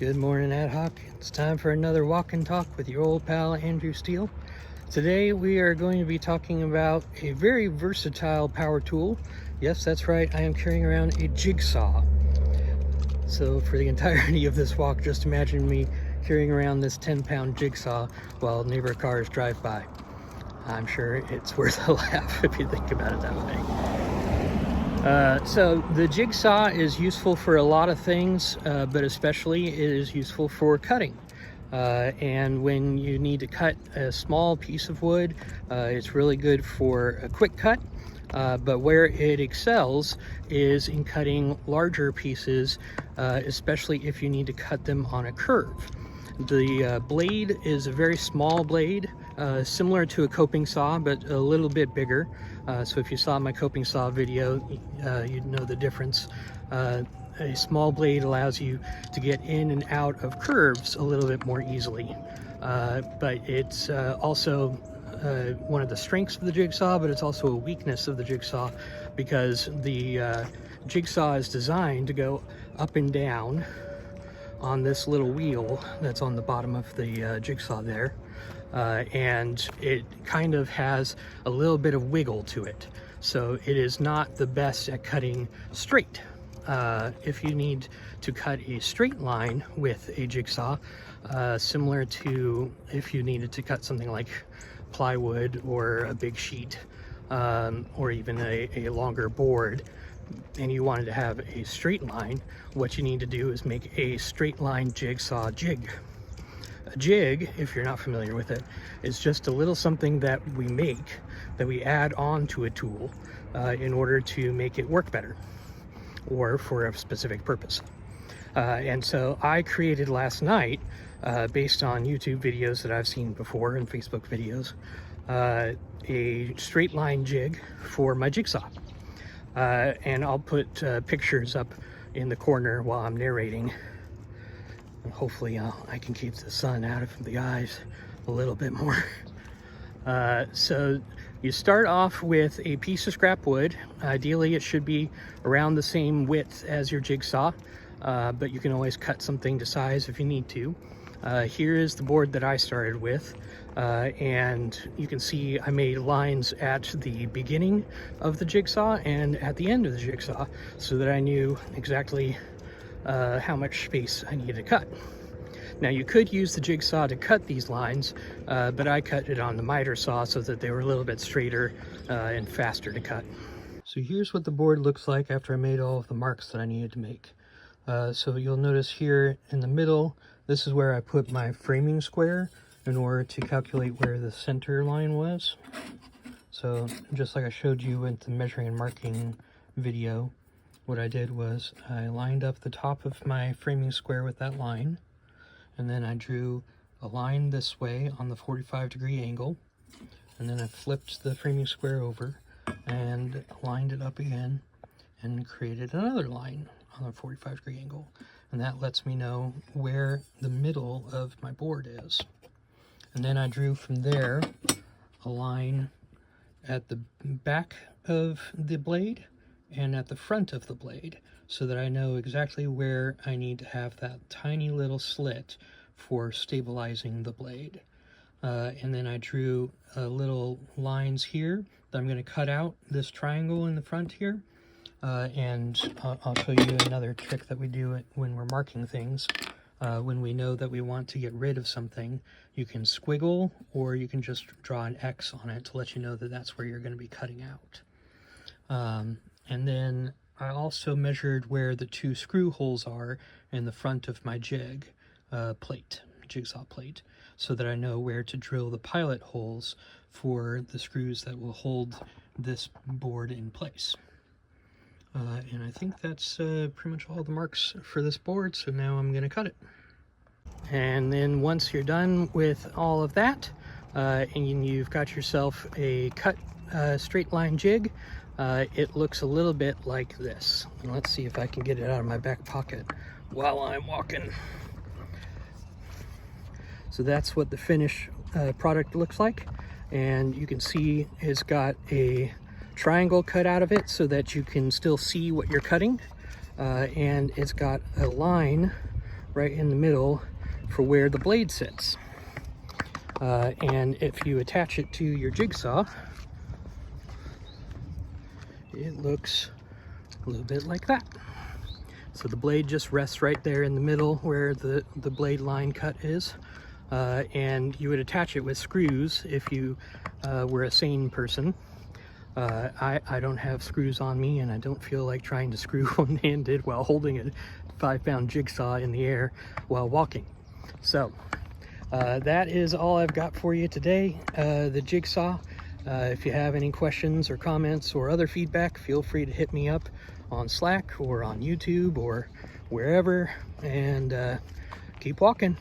Good morning, Ad Hoc. It's time for another walk and talk with your old pal Andrew Steele. Today we are going to be talking about a very versatile power tool. Yes, that's right, I am carrying around a jigsaw. So for the entirety of this walk, just imagine me carrying around this 10-pound jigsaw while neighbor cars drive by. I'm sure it's worth a laugh if you think about it that way. So the jigsaw is useful for a lot of things, but especially it is useful for cutting. And when you need to cut a small piece of wood, it's really good for a quick cut. But where it excels is in cutting larger pieces, especially if you need to cut them on a curve. The blade is a very small blade, similar to a coping saw, but a little bit bigger. So if you saw my coping saw video, you'd know the difference. A small blade allows you to get in and out of curves a little bit more easily. But it's also one of the strengths of the jigsaw, but it's also a weakness of the jigsaw because the jigsaw is designed to go up and down on this little wheel that's on the bottom of the jigsaw there. And it kind of has a little bit of wiggle to it. So it is not the best at cutting straight. If you need to cut a straight line with a jigsaw, similar to if you needed to cut something like plywood or a big sheet, or even a longer board, and you wanted to have a straight line, what you need to do is make a straight line jigsaw jig. A jig, if you're not familiar with it, is just a little something that we make, that we add on to a tool in order to make it work better or for a specific purpose. And so I created last night, based on YouTube videos that I've seen before and Facebook videos, a straight line jig for my jigsaw. And I'll put pictures up in the corner while I'm narrating. And hopefully I can keep the sun out of the eyes a little bit more. So you start off with a piece of scrap wood. Ideally it should be around the same width as your jigsaw, but you can always cut something to size if you need to. Here is the board that I started with, and you can see I made lines at the beginning of the jigsaw and at the end of the jigsaw so that I knew exactly how much space I needed to cut. Now you could use the jigsaw to cut these lines, but I cut it on the miter saw so that they were a little bit straighter and faster to cut. So here's what the board looks like after I made all of the marks that I needed to make. So you'll notice here in the middle, this is where I put my framing square in order to calculate where the center line was. So just like I showed you in the measuring and marking video, what I did was I lined up the top of my framing square with that line, and then I drew a line this way on the 45-degree angle, and then I flipped the framing square over and lined it up again and created another line on a 45-degree angle, and that lets me know where the middle of my board is. And then I drew from there a line at the back of the blade and at the front of the blade so that I know exactly where I need to have that tiny little slit for stabilizing the blade. And then I drew little lines here that I'm going to cut out this triangle in the front here. And I'll show you another trick that we do when we're marking things. When we know that we want to get rid of something, you can squiggle or you can just draw an X on it to let you know that that's where you're going to be cutting out. And then I also measured where the two screw holes are in the front of my jigsaw plate, so that I know where to drill the pilot holes for the screws that will hold this board in place. And I think that's pretty much all the marks for this board, so now I'm going to cut it. And then once you're done with all of that, and you've got yourself a cut straight line jig, it looks a little bit like this. And let's see if I can get it out of my back pocket while I'm walking. So that's what the finished product looks like, and you can see it's got a triangle cut out of it so that you can still see what you're cutting, and it's got a line right in the middle for where the blade sits. And if you attach it to your jigsaw, it looks a little bit like that. So the blade just rests right there in the middle where the blade line cut is. And you would attach it with screws if you were a sane person. I don't have screws on me, and I don't feel like trying to screw one-handed while holding a 5-pound jigsaw in the air while walking. So that is all I've got for you today, the jigsaw. If you have any questions or comments or other feedback, feel free to hit me up on Slack or on YouTube or wherever, and keep walking.